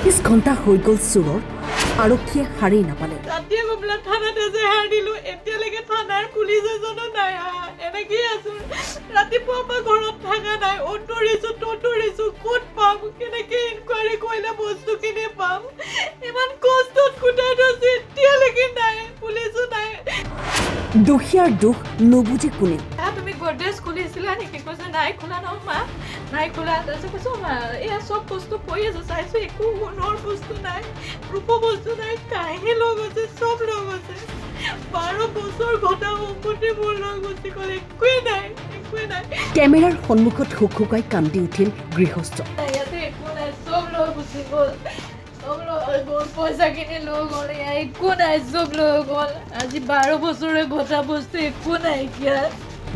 24 ঘণ্টা হৈ গ'ল চোৰৰ আৰক্ষীয়ে হাৰেই নাপালে। ৰাতিয়ে গমলা থানাত আছে হাৰ দিলো এতিয়ালৈকে থানাৰ পুলিচ এজনো নাই এনেকেই আছো ৰাতিপুৱা পৰা ঘৰত থকা নাই অঁতৰিছো ক'ত পাম কেনেকে ইনকুৱাৰী কৰিলে বস্তুখিনি পাম ইমান কষ্টত গোটাই থৈছো এতিয়ালৈকে নাই পুলিচো নাই। দুখীয়াৰ দুখ নুবুজি কোনে। তুমি গডৰেজ খুলিছিলা নেকি কৈছে নাই খোলা ন মা নাই খোলা তাৰপিছত কৈছো মা এয়া চব বস্তু পৰি আছে চাইছো একো সোণৰ বস্তু নাই ৰূপৰ বস্তু নাই কাহি লগ আছে চব লগ আছে 12 বছৰ ঘটা সম্পত্তি মোৰ লগ গুচি গ'ল একোৱেই নাই। কেমেৰাৰ সন্মুখত হুকহুকাই কান্দি উঠিল গৃহস্থ। ইয়াতে একো নাই চব লগ গুচি গ'ল পইচাখিনি লৈ গ'ল একো নাই চব লৈ গ'ল আজি 12 বছৰে ঘটা বস্তু একো নাইকিয়া।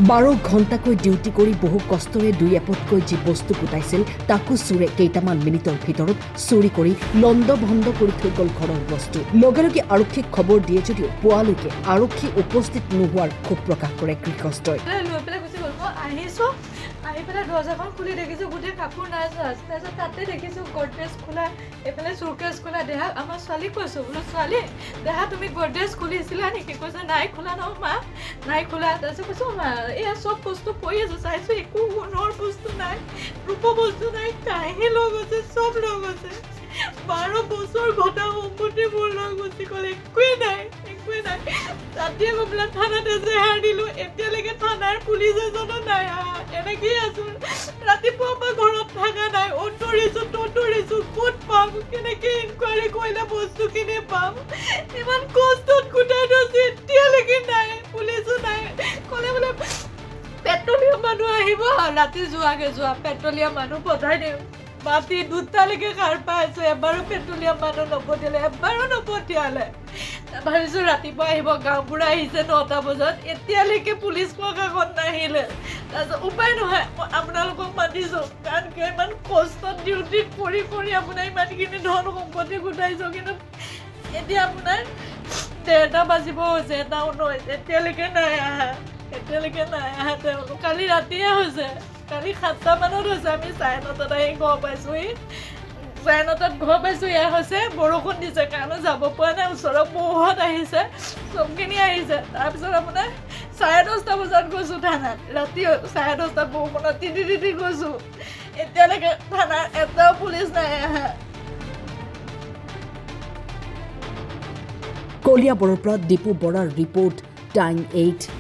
12 ঘণ্টাকৈ ডিউটি কৰি বহু কষ্টৰে 2 এপতকৈ যি বস্তু গোটাইছিল তাকো চোৰে কেইটামান মিনিটৰ ভিতৰত চুৰি কৰি লণ্ড ভণ্ড কৰি থৈ গ'ল ঘৰৰ বস্তু। লগে লগে আৰক্ষীক খবৰ দিয়ে যদিও পুৱালৈকে আৰক্ষী উপস্থিত নোহোৱাৰ ক্ষোভ প্ৰকাশ কৰে গৃহস্থই। লৈ পেলাই গুচি গ'ল মই আহিছোঁ আহি পেলাই দৰ্জাখন খুলি দেখিছোঁ গোটেই কাপোৰ নাই তাৰপিছত তাতে দেখিছোঁ গডৰেজ খোলা এইফালে চুৰকেছ খোলা দেহা আমাৰ ছোৱালীক কৈছোঁ বোলো ছোৱালী দেহা তুমি গডৰেজ খুলিছিলা নেকি কৈছে নাই খোলা ন মা নাই খোলা তাৰপিছত কৈছোঁ মা এয়া চব বস্তু পৰি আছে চাইছোঁ একো সোণৰ বস্তু নাই ৰূপৰ বস্তু নাই কাহি লগ আছে চব লগ আছে 12 বছৰ ঘটা সম্পত্তি মোৰ লগ গুচি গ'ল একোৱেই নাই। ৰাতিয়ে গমলা থানাত আছে হাৰ দিলো এতিয়ালৈকে থানাৰ পুলিচ এজনো নাই এনেকেই আছো ৰাতিপুৱা পৰা ঘৰত থকা নাই অঁতৰিছো ক'ত পাম কেনেকে ইনকুৱাৰী কৰিলে বস্তুখিনি পাম ইমান কষ্টত গোটাই থৈছো এতিয়ালৈকে নাই পুলিচো নাই ক'লে বোলে পেট্ৰলিয়াম মানুহ আহিব ৰাতি যোৱা পেট্ৰলিয়াম মানুহ পঠাই দিম মাতি 2টালৈকে সাৰ পাই আছো এবাৰো পেট্ৰলিয়াম মানুহ নপঠিয়ালে ভাবিছো ৰাতিপুৱা আহিব গাঁওবুঢ়া আহিছে 9টা বজাত এতিয়ালৈকে পুলিচ প্ৰশাসন নাহিলে তাৰপিছত উপায় নহয় মই আপোনালোকক মাতিছো কাৰণ ইমান কষ্টত ডিউটি কৰি আপোনাৰ ইমানখিনি ধন সম্পত্তি গোটাইছো কিন্তু এতিয়া আপোনাৰ 1:30 বাজিব হৈছে 1:19 এতিয়ালৈকে নাই আহা তেওঁলোক কালি ৰাতিয়ে হৈছে কালি 7টা মানত হৈছে আমি 9:30 আহি ঘৰ পাইছোঁহি 9:30 ঘৰ পাইছোঁ এয়া হৈছে বৰষুণ দিছে কাৰণে যাব পৰা নাই ওচৰৰ বহুত আহিছে চবখিনি আহিছে তাৰপিছত আপোনাৰ 10:30 বজাত গৈছোঁ থানাত ৰাতি 10:30 বৰষুণত তিতি গৈছোঁ এতিয়ালৈকে থানাত এটাও পুলিচ নাই আহা। কলিয়াবৰৰ পৰা দীপু বৰাৰ ৰিপৰ্ট টাইম 8।